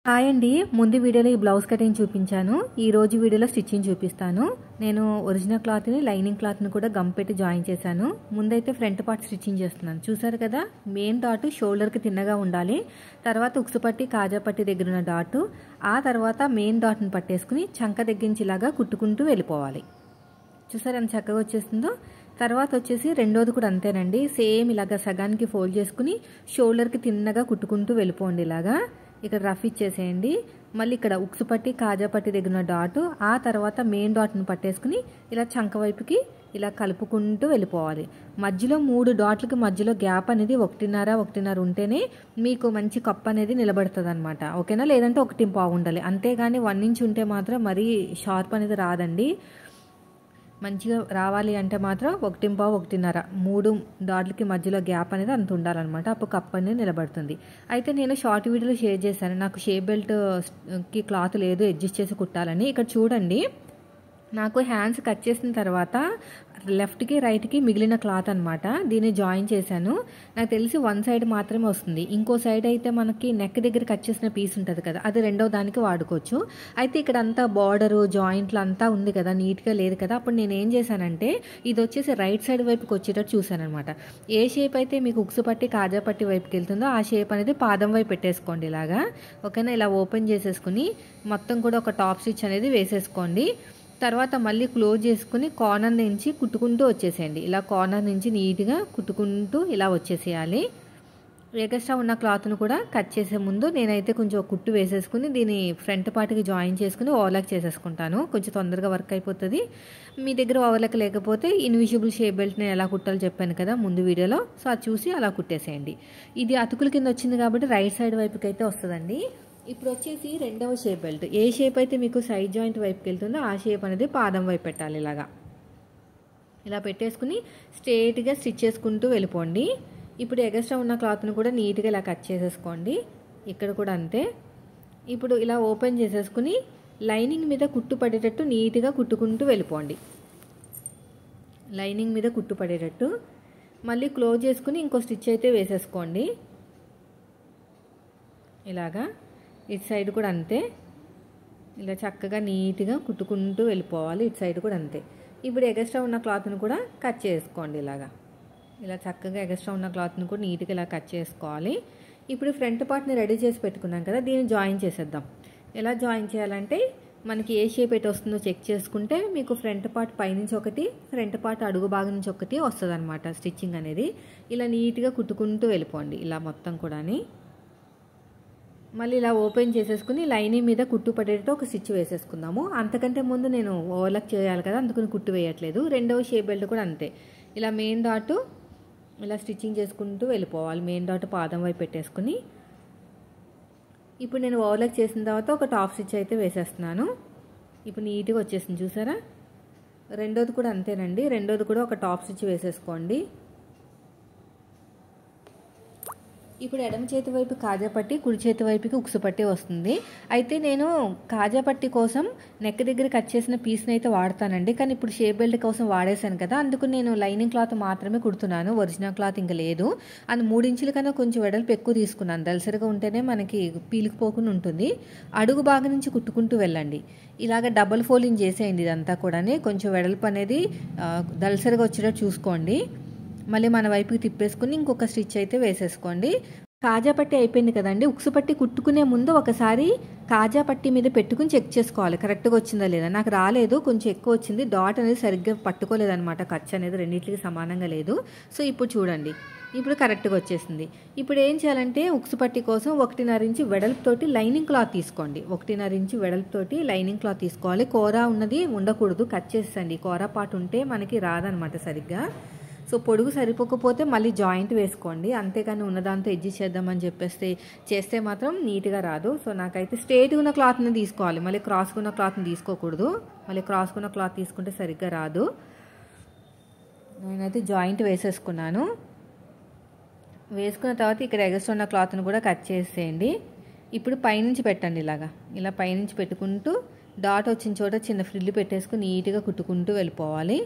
Hi అండి. ముందు వీడియోలో ఈ బ్లౌజ్ కటింగ్ చూపించాను. ఈ రోజు వీడియోలో స్టిచ్చింగ్ చూపిస్తాను. నేను ఒరిజినల్ క్లాత్ని లైనింగ్ క్లాత్ని కూడా గమ్ పెట్టి జాయిన్ చేశాను. ముందైతే ఫ్రంట్ పార్ట్ స్టిచ్చింగ్ చేస్తున్నాను. చూసారు కదా, మెయిన్ డాట్ షోల్డర్కి తిన్నగా ఉండాలి. తర్వాత ఉక్సు పట్టి కాజా పట్టి దగ్గర ఉన్న డాటు, ఆ తర్వాత మెయిన్ డాట్ని పట్టేసుకుని చంక దగ్గర నుంచి ఇలాగా కుట్టుకుంటూ వెళ్ళిపోవాలి. చూసారు ఎంత చక్కగా వచ్చేస్తుందో. తర్వాత వచ్చేసి రెండోది కూడా అంతేనండి. సేమ్ ఇలాగా సగానికి ఫోల్డ్ చేసుకుని షోల్డర్కి తిన్నగా కుట్టుకుంటూ వెళ్ళిపోండి. ఇలాగా ఇక్కడ రఫ్ ఇచ్చేసేయండి. మళ్ళీ ఇక్కడ ఉక్సు పట్టి కాజా పట్టి దగ్గర ఉన్న డాటు, ఆ తర్వాత మెయిన్ డాట్ని పట్టేసుకుని ఇలా చంక వైపుకి ఇలా కలుపుకుంటూ వెళ్ళిపోవాలి. మధ్యలో 3 డాట్లకి మధ్యలో గ్యాప్ అనేది 1.5 ఉంటేనే మీకు మంచి కప్ అనేది నిలబడుతుంది అనమాట. ఓకేనా? లేదంటే 1.5 ఉండాలి. అంతేగాని 1 ఇంచ్ ఉంటే మాత్రం మరీ షార్ప్ అనేది రాదండి. మంచిగా రావాలి అంటే మాత్రం 1.5 1.5 3 డాట్లకి మధ్యలో గ్యాప్ అనేది అంత ఉండాలన్నమాట. అప్పుడు కప్ అనేది నిలబడుతుంది. అయితే నేను షార్ట్ వీడియోలో షేర్ చేశాను. నాకు షేప్ బెల్ట్కి క్లాత్ లేదు అడ్జస్ట్ చేసి కుట్టాలని. ఇక్కడ చూడండి, నాకు హ్యాండ్స్ కట్ చేసిన తర్వాత లెఫ్ట్కి రైట్కి మిగిలిన క్లాత్ అనమాట. దీన్ని జాయిన్ చేశాను. నాకు తెలిసి 1 సైడ్ మాత్రమే వస్తుంది. ఇంకో సైడ్ అయితే మనకి నెక్ దగ్గర కట్ చేసిన పీస్ ఉంటుంది కదా, అది రెండో దానికి వాడుకోవచ్చు. అయితే ఇక్కడ అంతా బార్డరు జాయింట్లు అంతా ఉంది కదా, నీట్గా లేదు కదా. అప్పుడు నేను ఏం చేశానంటే ఇది వచ్చేసి రైట్ సైడ్ వైపుకి వచ్చేటట్టు చూశాను అనమాట. ఏ షేప్ అయితే మీకు ఉక్సు పట్టి కాజా పట్టి వైపుకి వెళ్తుందో ఆ షేప్ అనేది పాదం వైపు పెట్టేసుకోండి ఇలాగా. ఓకేనా? ఇలా ఓపెన్ చేసేసుకుని మొత్తం కూడా ఒక టాప్ స్టిచ్ అనేది వేసేసుకోండి. తర్వాత మళ్ళీ క్లోజ్ చేసుకుని కార్నర్ నుంచి కుట్టుకుంటూ వచ్చేసేయండి. ఇలా కార్నర్ నుంచి నీట్గా కుట్టుకుంటూ ఇలా వచ్చేసేయాలి. ఎక్స్ట్రా ఉన్న క్లాత్ను కూడా కట్ చేసే ముందు నేనైతే కొంచెం కుట్టు వేసేసుకుని దీని ఫ్రంట్ పార్ట్కి జాయిన్ చేసుకుని ఓవర్లాక్ చేసేసుకుంటాను. కొంచెం తొందరగా వర్క్ అయిపోతుంది. మీ దగ్గర ఓవర్లాక్ లేకపోతే ఇన్విజిబుల్ షేప్ బెల్ట్ నేను ఎలా కుట్టాలో చెప్పాను కదా ముందు వీడియోలో, సో అది చూసి అలా కుట్టేసేయండి. ఇది అతుకుల కింద వచ్చింది కాబట్టి రైట్ సైడ్ వైపుకి అయితే వస్తుందండి. ఇప్పుడు వచ్చేసి రెండవ షేప్ బెల్ట్. ఏ షేప్ అయితే మీకు సైడ్ జాయింట్ వైపుకి వెళ్తుందో ఆ షేప్ అనేది పాదం వైపు పెట్టాలి. ఇలాగా ఇలా పెట్టేసుకుని స్ట్రేట్గా స్టిచ్ చేసుకుంటూ వెళ్ళిపోండి. ఇప్పుడు ఎక్స్ట్రా ఉన్న క్లాత్ను కూడా నీట్గా ఇలా కట్ చేసేసుకోండి. ఇక్కడ కూడా అంతే. ఇప్పుడు ఇలా ఓపెన్ చేసేసుకుని లైనింగ్ మీద కుట్టు పడేటట్టు నీట్గా కుట్టుకుంటూ వెళ్ళిపోండి. లైనింగ్ మీద కుట్టు పడేటట్టు మళ్ళీ క్లోజ్ చేసుకుని ఇంకో స్టిచ్ అయితే వేసేసుకోండి. ఇలాగా ఇటు సైడ్ కూడా అంతే. ఇలా చక్కగా నీట్గా కుట్టుకుంటూ వెళ్ళిపోవాలి. ఇటు సైడ్ కూడా అంతే. ఇప్పుడు ఎక్స్ట్రా ఉన్న క్లాత్ను కూడా కట్ చేసుకోండి. ఇలాగా ఇలా చక్కగా ఎక్స్ట్రా ఉన్న క్లాత్ను కూడా నీట్గా ఇలా కట్ చేసుకోవాలి. ఇప్పుడు ఫ్రంట్ పార్ట్ని రెడీ చేసి పెట్టుకున్నాం కదా, దీన్ని జాయిన్ చేసేద్దాం. ఎలా జాయిన్ చేయాలంటే మనకి ఏ షేప్ ఎటు వస్తుందో చెక్ చేసుకుంటే మీకు ఫ్రంట్ పార్ట్ పైనుంచి ఒకటి, ఫ్రంట్ పార్ట్ అడుగు భాగం నుంచి ఒకటి వస్తుంది అనమాట స్టిచ్చింగ్ అనేది. ఇలా నీట్గా కుట్టుకుంటూ వెళ్ళిపోండి ఇలా మొత్తం కూడాని. మళ్ళీ ఇలా ఓపెన్ చేసేసుకుని లైనింగ్ మీద కుట్టు పడేటట్టు ఒక స్టిచ్ వేసేసుకుందాము. అంతకంటే ముందు నేను ఓవర్లాక్ చేయాలి కదా, అందుకని కుట్టు వేయట్లేదు. రెండవ షేప్ బెల్ట్ కూడా అంతే. ఇలా మెయిన్ డాట్ ఇలా స్టిచ్చింగ్ చేసుకుంటూ వెళ్ళిపోవాలి. మెయిన్ డాట్ పాదం వైపు పెట్టేసుకుని ఇప్పుడు నేను ఓవర్లాక్ చేసిన తర్వాత ఒక టాప్ స్టిచ్ అయితే వేసేస్తున్నాను. ఇప్పుడు నీట్గా వచ్చేసింది చూసారా. రెండోది కూడా అంతేనండి. రెండోది కూడా ఒక టాప్ స్టిచ్ వేసేసుకోండి. ఇప్పుడు ఎడమ చేతి వైపు కాజా పట్టి, కుడి చేతి వైపుకి ఉక్సు పట్టి వస్తుంది. అయితే నేను కాజా పట్టి కోసం నెక్ దగ్గర కట్ చేసిన పీస్ని అయితే వాడతానండి. కానీ ఇప్పుడు షేప్ బెల్ట్ కోసం వాడేశాను కదా, అందుకు నేను లైనింగ్ క్లాత్ మాత్రమే కుడుతున్నాను. ఒరిజినల్ క్లాత్ ఇంకా లేదు. అది 3 ఇంచుల కన్నా కొంచెం వెడల్పు ఎక్కువ తీసుకున్నాను. దలసరిగా ఉంటేనే మనకి పీలికిపోకుండా ఉంటుంది. అడుగు భాగం నుంచి కుట్టుకుంటూ వెళ్ళండి. ఇలాగ డబల్ ఫోల్డింగ్ చేసేయండి ఇదంతా కూడా. కొంచెం వెడల్పు అనేది దలసరిగా వచ్చేటట్టు చూసుకోండి. మళ్ళీ మన వైపుకి తిప్పేసుకుని ఇంకొక స్టిచ్ అయితే వేసేసుకోండి. కాజా పట్టి అయిపోయింది కదండి. ఉక్సు పట్టి కుట్టుకునే ముందు ఒకసారి కాజా పట్టి మీద పెట్టుకుని చెక్ చేసుకోవాలి కరెక్ట్గా వచ్చిందా లేదా. నాకు రాలేదు, కొంచెం ఎక్కువ వచ్చింది. డాట్ అనేది సరిగ్గా పట్టుకోలేదన్నమాట. ఖర్చు అనేది రెండింటికి సమానంగా లేదు. సో ఇప్పుడు చూడండి, ఇప్పుడు కరెక్ట్గా వచ్చేసింది. ఇప్పుడు ఏం చేయాలంటే ఉక్సు పట్టి కోసం 1.5 ఇంచు వెడల్పుతోటి లైనింగ్ క్లాత్ తీసుకోండి. 1.5 ఇంచు వెడల్పుతోటి లైనింగ్ క్లాత్ తీసుకోవాలి. కూర ఉన్నది ఉండకూడదు, కట్ చేసేయండి. కూర పాటు ఉంటే మనకి రాదనమాట సరిగ్గా. సో పొడుగు సరిపోకపోతే మళ్ళీ జాయింట్ వేసుకోండి. అంతేకాని ఉన్నదాంతో అడ్జస్ట్ చేద్దామని చేస్తే మాత్రం నీట్గా రాదు. సో నాకైతే స్ట్రేట్గా ఉన్న క్లాత్ని తీసుకోవాలి, మళ్ళీ క్రాస్గా ఉన్న క్లాత్ని తీసుకోకూడదు. మళ్ళీ క్రాస్గా ఉన్న క్లాత్ తీసుకుంటే సరిగ్గా రాదు. నేనైతే జాయింట్ వేసేసుకున్నాను. వేసుకున్న తర్వాత ఇక్కడ ఎగస్ట్ ఉన్న క్లాత్ని కూడా కట్ చేసేయండి. ఇప్పుడు పైనుంచి పెట్టండి. ఇలా పైనుంచి పెట్టుకుంటూ డాట్ వచ్చిన చోట చిన్న ఫ్రిల్లు పెట్టేసుకుని నీట్గా కుట్టుకుంటూ వెళ్ళిపోవాలి.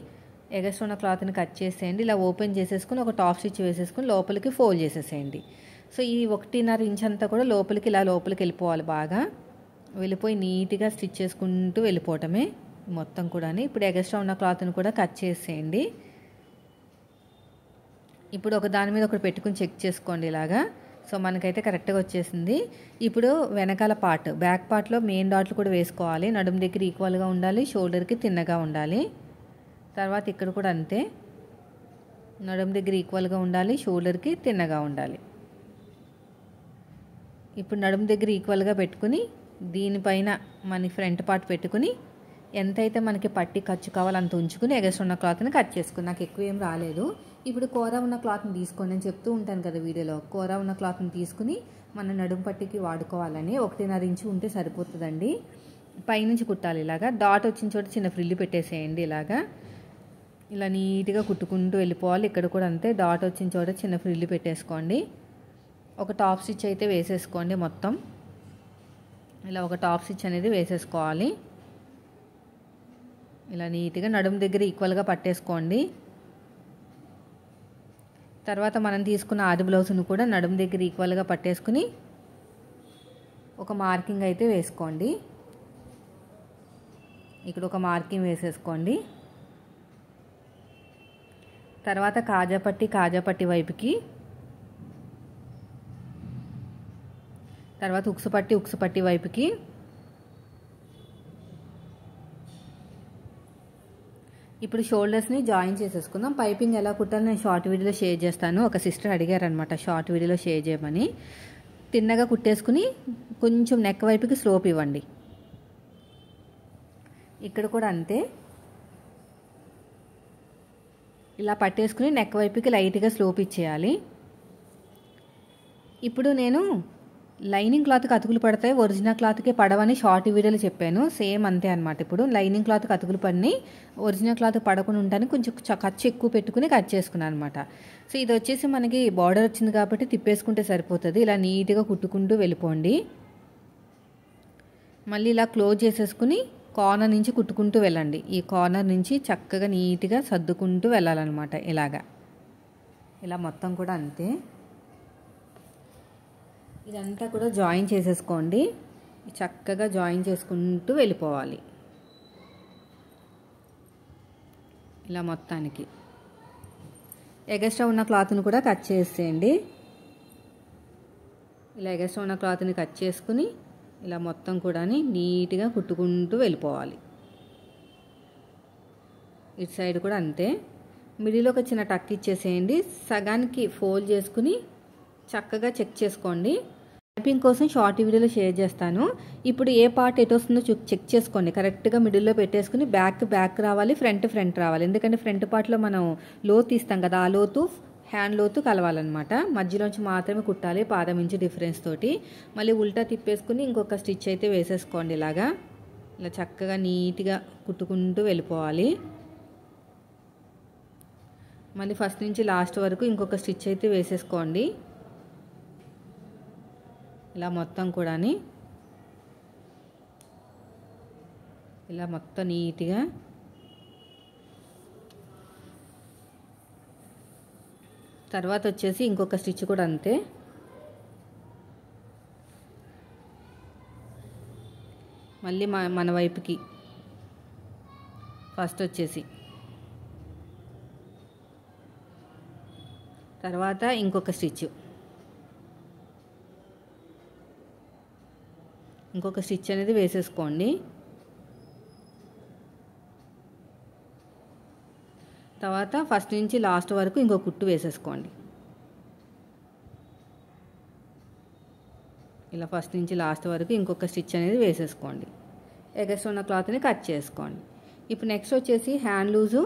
ఎగస్ట్రా ఉన్న క్లాత్ని కట్ చేసేయండి. ఇలా ఓపెన్ చేసేసుకుని ఒక టాప్ స్టిచ్ వేసేసుకుని లోపలికి ఫోల్డ్ చేసేసేయండి. సో ఈ 1.5 ఇంచ్ అంతా కూడా లోపలికి ఇలా లోపలికి వెళ్ళిపోవాలి, బాగా వెళ్ళిపోయి నీట్గా స్టిచ్ చేసుకుంటూ వెళ్ళిపోవటమే మొత్తం కూడా. ఇప్పుడు ఎగస్ట్రా ఉన్న క్లాత్ని కూడా కట్ చేసేయండి. ఇప్పుడు ఒక దాని మీద ఒకటి పెట్టుకుని చెక్ చేసుకోండి ఇలాగా. సో మనకైతే కరెక్ట్గా వచ్చేసింది. ఇప్పుడు వెనకాల పార్ట్, బ్యాక్ పార్ట్లో మెయిన్ డాట్లు కూడా వేసుకోవాలి. నడుము దగ్గర ఈక్వల్గా ఉండాలి, షోల్డర్కి తిన్నగా ఉండాలి. తర్వాత ఇక్కడ కూడా అంతే, నడుము దగ్గర ఈక్వల్గా ఉండాలి, షోల్డర్కి తిన్నగా ఉండాలి. ఇప్పుడు నడుము దగ్గర ఈక్వల్గా పెట్టుకుని దీనిపైన మన ఫ్రంట్ పార్ట్ పెట్టుకుని ఎంతైతే మనకి పట్టి ఖర్చు కావాలో అంత ఉంచుకుని ఎగస్ట్రా ఉన్న క్లాత్ని కట్ చేసుకుని, నాకు ఎక్కువ ఏం రాలేదు. ఇప్పుడు కూర ఉన్న క్లాత్ని తీసుకోండి, నేను చెప్తూ ఉంటాను కదా వీడియోలో, కూర ఉన్న క్లాత్ని తీసుకుని మన నడుము పట్టికి వాడుకోవాలని. 1.5 ఇంచు ఉంటే సరిపోతుందండి. పైనుంచి కుట్టాలి ఇలాగా. డాట్ వచ్చిన చోట చిన్న ఫ్రిల్లు పెట్టేసేయండి ఇలాగా. ఇలా నీట్గా కుట్టుకుంటూ వెళ్ళిపోవాలి. ఇక్కడ కూడా అంతే, డాట్ వచ్చిన చోట చిన్న ఫ్రిల్లు పెట్టేసుకోండి. ఒక టాప్ స్టిచ్ అయితే వేసేసుకోండి మొత్తం. ఇలా ఒక టాప్ స్టిచ్ అనేది వేసేసుకోవాలి. ఇలా నీట్గా నడుము దగ్గర ఈక్వల్గా పట్టేసుకోండి. తర్వాత మనం తీసుకున్న ఆది బ్లౌజ్ను కూడా నడుము దగ్గర ఈక్వల్గా పట్టేసుకుని ఒక మార్కింగ్ అయితే వేసుకోండి. ఇక్కడ ఒక మార్కింగ్ వేసేసుకోండి. తర్వాత కాజాపట్టి వైపుకి, తర్వాత ఉక్సు పట్టి వైపుకి, ఇప్పుడు షోల్డర్స్ని జాయిన్ చేసేసుకుందాం. పైపింగ్ ఎలా కుట్టాలో నేను షార్ట్ వీడియోలో షేర్ చేస్తాను. ఒక సిస్టర్ అడిగారనమాట షార్ట్ వీడియోలో షేర్ చేయమని. తిన్నగా కుట్టేసుకుని కొంచెం నెక్ వైపుకి స్లోప్ ఇవ్వండి. ఇక్కడ కూడా అంతే, ఇలా పట్టేసుకుని నెక్ వైపుకి లైట్గా స్లోప్ ఇచ్చేయాలి. ఇప్పుడు నేను లైనింగ్ క్లాత్కి అతుకులు పడతాయి, ఒరిజినల్ క్లాత్కి పడవని షార్ట్ వీడియోలో చెప్పాను. సేమ్ అంతే అనమాట. ఇప్పుడు లైనింగ్ క్లాత్కి అతుకులు పడినాయి, ఒరిజినల్ క్లాత్ పడకుండా ఉంటానికి కొంచెం ఖర్చు ఎక్కువ పెట్టుకుని కట్ చేసుకున్నాను అనమాట. సో ఇది వచ్చేసి మనకి బార్డర్ వచ్చింది కాబట్టి తిప్పేసుకుంటే సరిపోతుంది. ఇలా నీట్గా కుట్టుకుంటూ వెళ్ళిపోండి. మళ్ళీ ఇలా క్లోజ్ చేసేసుకుని కార్నర్ నుంచి కుట్టుకుంటూ వెళ్ళండి. ఈ కార్నర్ నుంచి చక్కగా నీట్గా సర్దుకుంటూ వెళ్ళాలన్నమాట. ఇలా మొత్తం కూడా అంతే. ఇదంతా కూడా జాయిన్ చేసేసుకోండి. చక్కగా జాయిన్ చేసుకుంటూ వెళ్ళిపోవాలి ఇలా మొత్తానికి. ఎగస్ట్రా ఉన్న క్లాత్ని కూడా కట్ చేసేయండి. ఇలా ఎగస్ట్రా ఉన్న క్లాత్ని కట్ చేసుకుని ఇలా మొత్తం కూడా నీట్గా కుట్టుకుంటూ వెళ్ళిపోవాలి. ఇటు సైడ్ కూడా అంతే. మిడిల్లో ఒక చిన్న టక్ ఇచ్చేసేయండి. సగానికి ఫోల్డ్ చేసుకుని చక్కగా చెక్ చేసుకోండి. పైపింగ్ కోసం షార్ట్ వీడియోలో షేర్ చేస్తాను. ఇప్పుడు ఏ పార్ట్ ఎటు వస్తుందో చెక్ చేసుకోండి. కరెక్ట్గా మిడిల్లో పెట్టేసుకుని బ్యాక్ రావాలి, ఫ్రంట్ రావాలి. ఎందుకంటే ఫ్రంట్ పార్ట్లో మనం లోతు తీస్తాం కదా, ఆ లోతు హ్యాండ్ లోతు కలవాలన్నమాట. మధ్యలోంచి మాత్రమే కుట్టాలి, పాదం ఇంచు డిఫరెన్స్ తోటి. మళ్ళీ ఉల్టా తిప్పేసుకుని ఇంకొక స్టిచ్ అయితే వేసేసుకోండి. ఇలా చక్కగా నీట్గా కుట్టుకుంటూ వెళ్ళిపోవాలి. మళ్ళీ ఫస్ట్ నుంచి లాస్ట్ వరకు ఇంకొక స్టిచ్ అయితే వేసేసుకోండి. ఇలా మొత్తం కూడా ఇలా మొత్తం నీట్గా తర్వాత వచ్చేసి ఇంకొక స్టిచ్ కూడా అంతే. మళ్ళీ మన వైపుకి ఫస్ట్ వచ్చేసి తర్వాత ఇంకొక స్టిచ్, ఇంకొక స్టిచ్ అనేది వేసేసుకోండి. తర్వాత ఫస్ట్ నుంచి లాస్ట్ వరకు ఇంకో కుట్టు వేసేసుకోండి. ఇలా ఫస్ట్ నుంచి లాస్ట్ వరకు ఇంకొక స్టిచ్ అనేది వేసేసుకోండి. ఎగస్ట్రా ఉన్న క్లాత్ని కట్ చేసుకోండి. ఇప్పుడు నెక్స్ట్ వచ్చేసి హ్యాండ్ లూజు,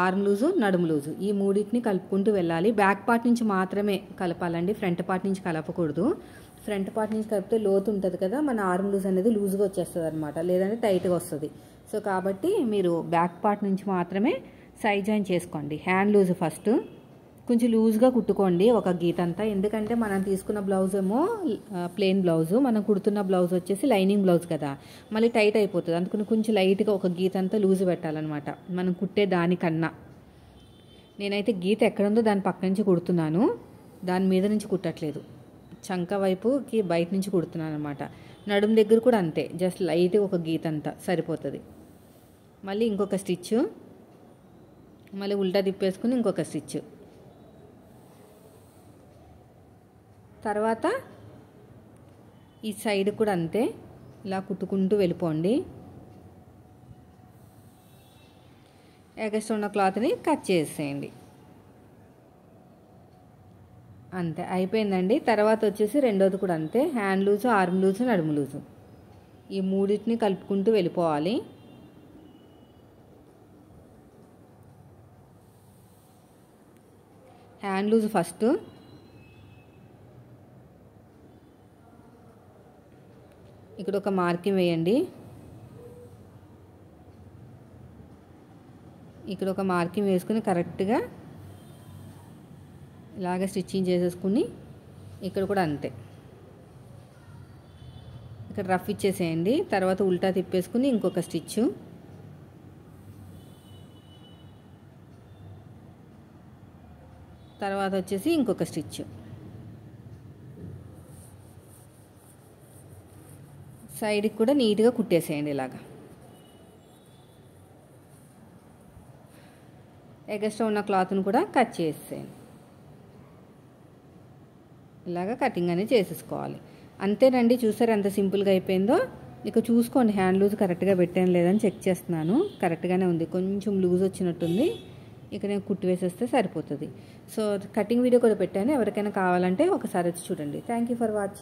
ఆర్మ్ లూజు, నడుము లూజు ఈ మూడింటిని కలుపుకుంటూ వెళ్ళాలి. బ్యాక్ పార్ట్ నుంచి మాత్రమే కలపాలండి, ఫ్రంట్ పార్ట్ నుంచి కలపకూడదు. ఫ్రంట్ పార్ట్ నుంచి కలిపితే లోతు ఉంటుంది కదా, మన ఆర్మ్ లూజ్ అనేది లూజ్గా వచ్చేస్తుంది అనమాట, లేదంటే టైట్గా వస్తుంది. సో కాబట్టి మీరు బ్యాక్ పార్ట్ నుంచి మాత్రమే సైడ్ జాయిన్ చేసుకోండి. హ్యాండ్ లూజ్ ఫస్ట్ కొంచెం లూజ్గా కుట్టుకోండి ఒక గీత అంతా. ఎందుకంటే మనం తీసుకున్న బ్లౌజ్ ఏమో ప్లెయిన్ బ్లౌజు, మనం కుడుతున్న బ్లౌజ్ వచ్చేసి లైనింగ్ బ్లౌజ్ కదా, మళ్ళీ టైట్ అయిపోతుంది. అందుకని కొంచెం లైట్గా ఒక గీత అంతా లూజ్ పెట్టాలన్నమాట మనం కుట్టే దానికన్నా. నేనైతే గీత ఎక్కడుందో దాని పక్క నుంచి కుడుతున్నాను, దాని మీద నుంచి కుట్టట్లేదు. చంక వైపుకి బయట నుంచి కుడుతున్నాను అనమాట. నడుము దగ్గర కూడా అంతే, జస్ట్ లైట్ ఒక గీత అంతా సరిపోతుంది. మళ్ళీ ఇంకొక స్టిచ్, మళ్ళీ ఉల్టా తిప్పేసుకుని ఇంకొక స్టిచ్. తర్వాత ఈ సైడ్ కూడా అంతే, ఇలా కుట్టుకుంటూ వెళ్ళిపోండి. ఎగస్ట్రా ఉన్న క్లాత్ని కట్ చేసేయండి. అంతే అయిపోయిందండి. తర్వాత వచ్చేసి రెండోది కూడా అంతే, హ్యాండ్ లూజు, ఆర్మ్ లూజు, నడుము లూజు ఈ మూడింటిని కలుపుకుంటూ వెళ్ళిపోవాలి. హ్యాండ్ లూజ్ ఫస్ట్, ఇక్కడ ఒక మార్కింగ్ వేయండి. ఇక్కడ ఒక మార్కింగ్ వేసుకుని కరెక్ట్గా ఇలాగ స్టిచ్చింగ్ చేసేసుకుని ఇక్కడ కూడా అంతే, ఇక్కడ రఫ్ ఇచ్చేసేయండి. తర్వాత ఉల్టా తిప్పేసుకుని ఇంకొక స్టిచ్, తర్వాత వచ్చేసి ఇంకొక స్టిచ్. సైడ్కి కూడా నీట్గా కుట్టేసేయండి. ఇలాగా ఎగస్ట్రా ఉన్న క్లాత్ను కూడా కట్ చేసేయండి. ఇలాగా కటింగ్ అనేది చేసేసుకోవాలి. అంతేనండి, చూసారు ఎంత సింపుల్గా అయిపోయిందో. ఇక చూసుకోండి, హ్యాండ్ లూజ్ కరెక్ట్గా పెట్టాను లేదని చెక్ చేస్తున్నాను. కరెక్ట్గానే ఉంది, కొంచెం లూజ్ వచ్చినట్టుంది. ఇక నేను కుట్టి వేసేస్తే సరిపోతుంది. సో కటింగ్ వీడియో కూడా పెట్టాను, ఎవరికైనా కావాలంటే ఒకసారి వచ్చి చూడండి. Thank you for watching.